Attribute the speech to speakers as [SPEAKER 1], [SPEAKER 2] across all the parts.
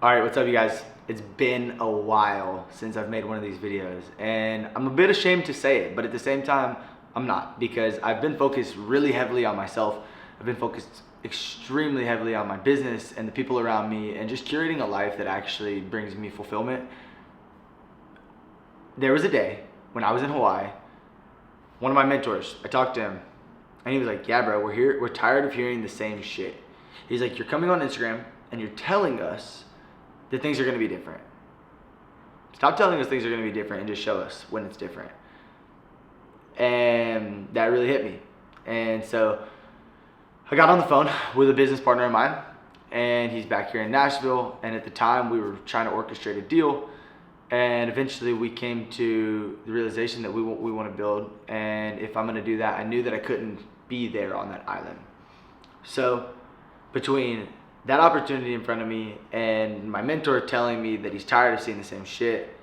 [SPEAKER 1] All right, what's up, you guys? It's been a while since I've made one of these videos, and I'm a bit ashamed to say it, but at the same time, I'm not, because I've been focused really heavily on myself. I've been focused extremely heavily on my business and the people around me, and just curating a life that actually brings me fulfillment. There was a day when I was in Hawaii, one of my mentors, I talked to him, and he was like, yeah, bro, we're tired of hearing the same shit. He's like, you're coming on Instagram, and you're telling us that things are going to be different. Stop telling us things are going to be different and just show us when it's different. And that really hit me. And so I got on the phone with a business partner of mine, and he's back here in Nashville. And at the time, we were trying to orchestrate a deal. And eventually, we came to the realization that we want to build. And if I'm going to do that, I knew that I couldn't be there on that island. So between that opportunity in front of me and my mentor telling me that he's tired of seeing the same shit,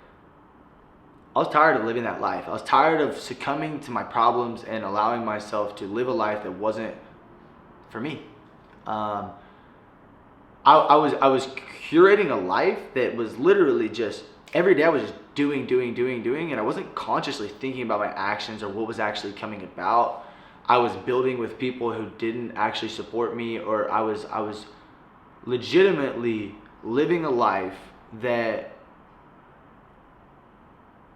[SPEAKER 1] I was tired of living that life. I was tired of succumbing to my problems and allowing myself to live a life that wasn't for me. I was curating a life that was literally just every day I was just doing, and I wasn't consciously thinking about my actions or what was actually coming about. I was building with people who didn't actually support me, or I was legitimately living a life that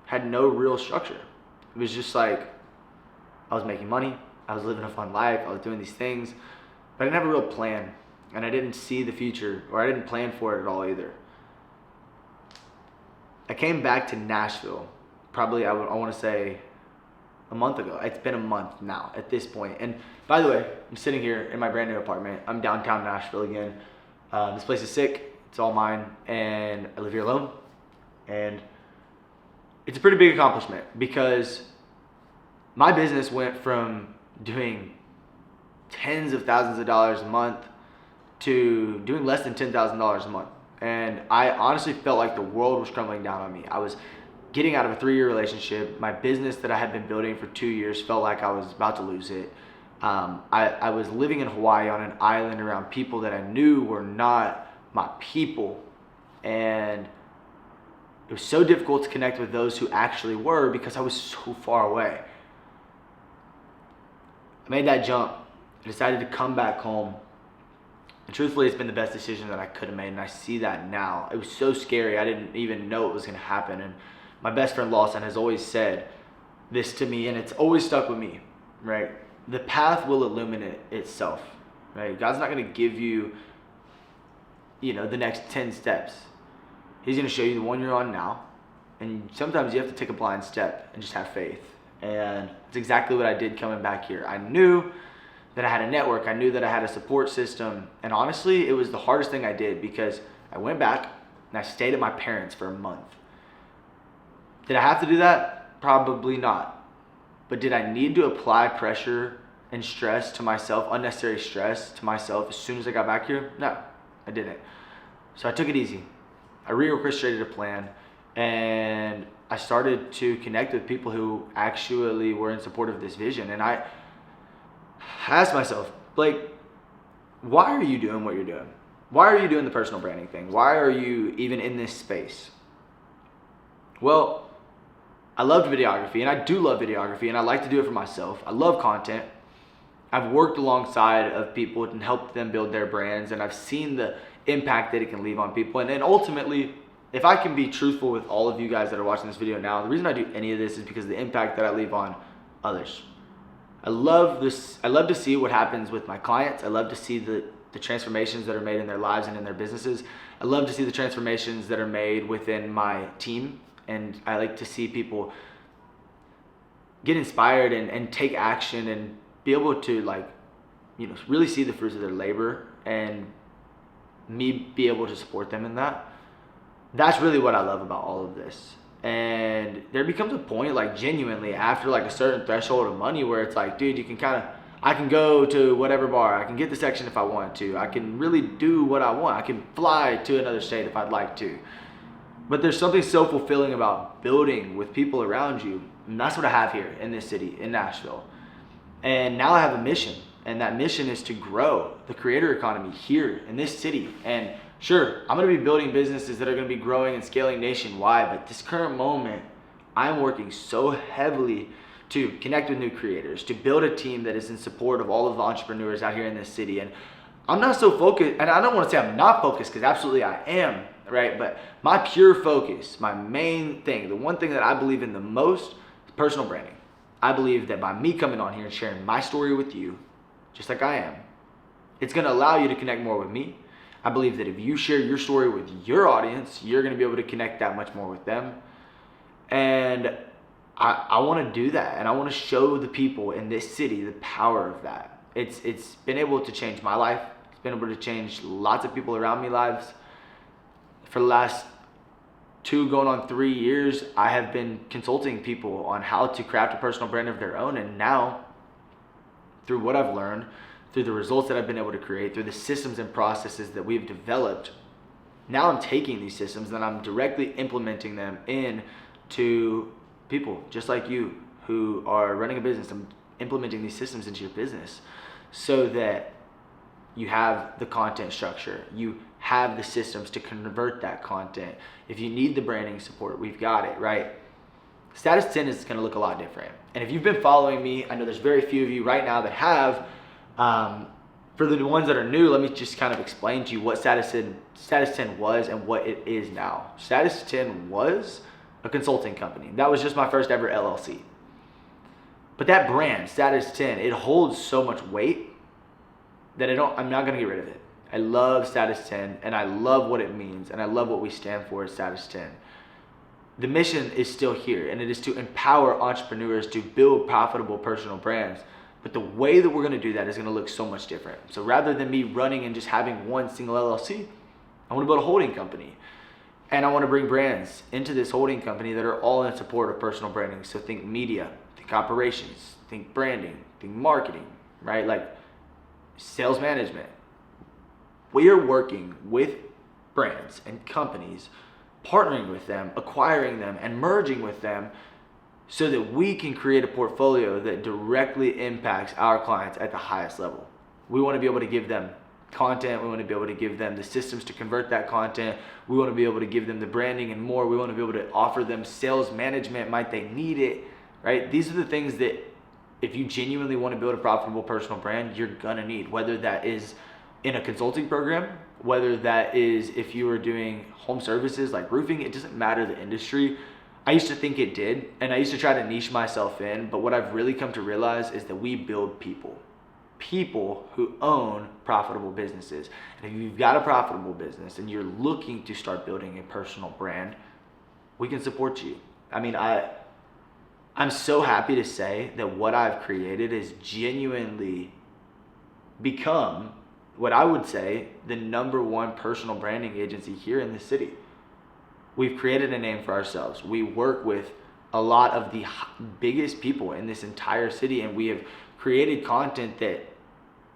[SPEAKER 1] had no real structure. It was just like I was making money, I was living a fun life, I was doing these things, but I didn't have a real plan, and I didn't see the future, or I didn't plan for it at all either. I came back to Nashville probably, I want to say, a month ago. It's been a month now at this point. And by the way, I'm sitting here in my brand new apartment. I'm downtown Nashville again. This place is sick. It's all mine, and I live here alone. And it's a pretty big accomplishment because my business went from doing tens of thousands of dollars a month to doing less than $10,000 a month. And I honestly felt like the world was crumbling down on me. I was getting out of a 3-year relationship. My business that I had been building for 2 years felt like I was about to lose it. I was living in Hawaii on an island around people that I knew were not my people. And it was so difficult to connect with those who actually were because I was so far away. I made that jump. I decided to come back home. And truthfully, it's been the best decision that I could have made. And I see that now. It was so scary. I didn't even know it was going to happen. And my best friend Lawson has always said this to me, and it's always stuck with me, right? The path will illuminate itself, right? God's not going to give you, the next 10 steps. He's going to show you the one you're on now. And sometimes you have to take a blind step and just have faith. And it's exactly what I did coming back here. I knew that I had a network. I knew that I had a support system. And honestly, it was the hardest thing I did because I went back and I stayed at my parents' for a month. Did I have to do that? Probably not. But did I need to apply pressure and stress to myself, unnecessary stress to myself as soon as I got back here? No, I didn't. So I took it easy. I reorchestrated a plan, and I started to connect with people who actually were in support of this vision. And I asked myself, Blake, why are you doing what you're doing? Why are you doing the personal branding thing? Why are you even in this space? Well, I loved videography, and I do love videography, and I like to do it for myself. I love content. I've worked alongside of people and helped them build their brands, and I've seen the impact that it can leave on people. And then ultimately, if I can be truthful with all of you guys that are watching this video now, the reason I do any of this is because of the impact that I leave on others. I love this. I love to see what happens with my clients. I love to see the transformations that are made in their lives and in their businesses. I love to see the transformations that are made within my team. And I like to see people get inspired and take action and be able to really see the fruits of their labor, and me be able to support them in that. That's really what I love about all of this. And there becomes a point, genuinely, after a certain threshold of money where it's like, dude, I can go to whatever bar, I can get the section if I want to, I can really do what I want, I can fly to another state if I'd like to. But there's something so fulfilling about building with people around you. And that's what I have here in this city, in Nashville. And now I have a mission. And that mission is to grow the creator economy here in this city. And Sure, I'm going to be building businesses that are going to be growing and scaling nationwide, but this current moment, I'm working so heavily to connect with new creators, to build a team that is in support of all of the entrepreneurs out here in this city. And I'm not so focused, and I don't want to say I'm not focused, because absolutely I am, right? But my pure focus, my main thing, the one thing that I believe in the most is personal branding. I believe that by me coming on here and sharing my story with you, just like I am, it's going to allow you to connect more with me. I believe that if you share your story with your audience, you're going to be able to connect that much more with them. And I want to do that, and I want to show the people in this city the power of that. It's been able to change my life. It's been able to change lots of people around me lives. For the last 2 going on 3 years, I have been consulting people on how to craft a personal brand of their own. And now, through what I've learned, through the results that I've been able to create, through the systems and processes that we've developed, now I'm taking these systems and I'm directly implementing them into people just like you who are running a business. I'm implementing these systems into your business so that you have the content structure, you have the systems to convert that content. If you need the branding support, we've got it, right? Status 10 is going to look a lot different. And if you've been following me, I know there's very few of you right now that have. For the ones that are new, let me just kind of explain to you what Status 10 was and what it is now. Status 10 was a consulting company. That was just my first ever LLC. But that brand, Status 10, it holds so much weight that I'm not going to get rid of it. I love Status 10, and I love what it means, and I love what we stand for at Status 10. The mission is still here, and it is to empower entrepreneurs to build profitable personal brands. But the way that we're going to do that is going to look so much different. So rather than me running and just having one single LLC, I want to build a holding company. And I want to bring brands into this holding company that are all in support of personal branding. So think media, think operations, think branding, think marketing, right? Like sales management. We are working with brands and companies, partnering with them, acquiring them, and merging with them so that we can create a portfolio that directly impacts our clients at the highest level. We want to be able to give them content. We want to be able to give them the systems to convert that content. We want to be able to give them the branding and more. We want to be able to offer them sales management, might they need it, right? These are the things that if you genuinely want to build a profitable personal brand, you're gonna need, whether that is in a consulting program, whether that is if you are doing home services like roofing, it doesn't matter the industry. I used to think it did, and I used to try to niche myself in, but what I've really come to realize is that we build people who own profitable businesses. And if you've got a profitable business and you're looking to start building a personal brand, we can support you. I mean, I'm so happy to say that what I've created has genuinely become what I would say the #1 personal branding agency here in the city. We've created a name for ourselves. We work with a lot of the biggest people in this entire city, and we have created content that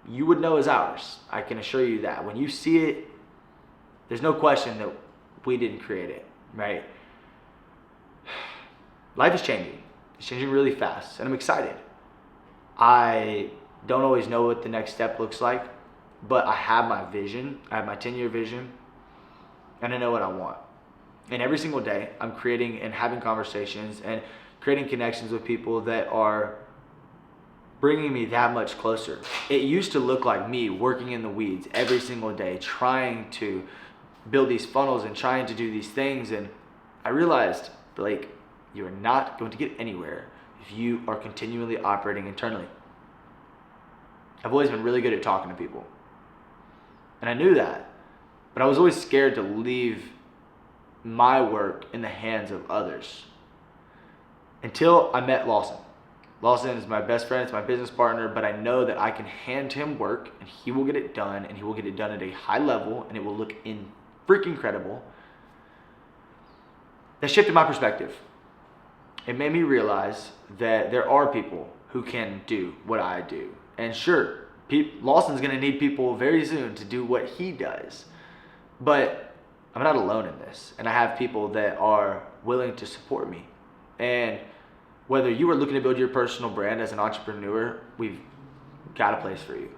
[SPEAKER 1] you would know is ours. I can assure you that. When you see it, there's no question that we didn't create it, right? Life is changing. It's changing really fast, and I'm excited. I don't always know what the next step looks like, but I have my vision. I have my 10-year vision, and I know what I want. And every single day, I'm creating and having conversations and creating connections with people that are bringing me that much closer. It used to look like me working in the weeds every single day, trying to build these funnels and trying to do these things. And I realized, Blake, you are not going to get anywhere if you are continually operating internally. I've always been really good at talking to people, and I knew that, but I was always scared to leave my work in the hands of others until I met Lawson. Lawson is my best friend, it's my business partner, but I know that I can hand him work and he will get it done, and he will get it done at a high level, and it will look freaking incredible. That shifted my perspective. It made me realize that there are people who can do what I do. And sure, Lawson's gonna need people very soon to do what he does, but I'm not alone in this, and I have people that are willing to support me. And whether you are looking to build your personal brand as an entrepreneur, we've got a place for you.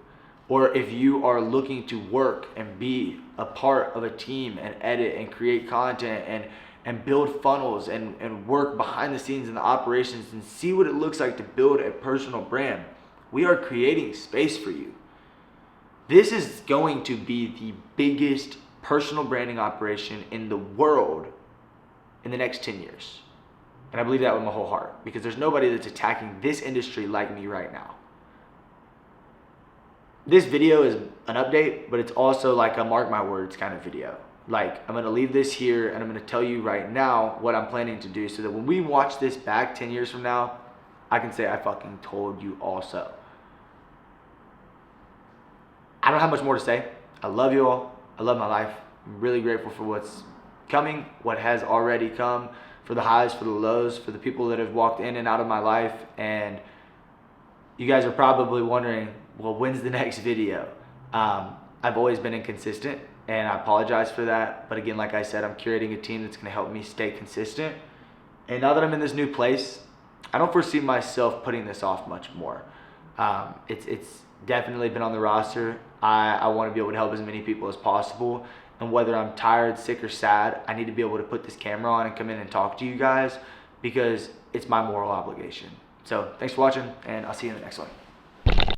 [SPEAKER 1] or if you are looking to work and be a part of a team and edit and create content and build funnels and work behind the scenes in the operations and see what it looks like to build a personal brand, we are creating space for you. This is going to be the biggest personal branding operation in the world in the next 10 years. And I believe that with my whole heart, because there's nobody that's attacking this industry like me right now. This video is an update, but it's also like a mark my words kind of video. Like, I'm gonna leave this here and I'm gonna tell you right now what I'm planning to do so that when we watch this back 10 years from now, I can say I fucking told you also. I don't have much more to say. I love you all. I love my life. I'm really grateful for what's coming, what has already come, for the highs, for the lows, for the people that have walked in and out of my life. And you guys are probably wondering, well, when's the next video? I've always been inconsistent, and I apologize for that. But again, like I said, I'm curating a team that's gonna help me stay consistent. And now that I'm in this new place, I don't foresee myself putting this off much more. It's definitely been on the roster. I want to be able to help as many people as possible. And whether I'm tired, sick, or sad, I need to be able to put this camera on and come in and talk to you guys because it's my moral obligation. So thanks for watching, and I'll see you in the next one.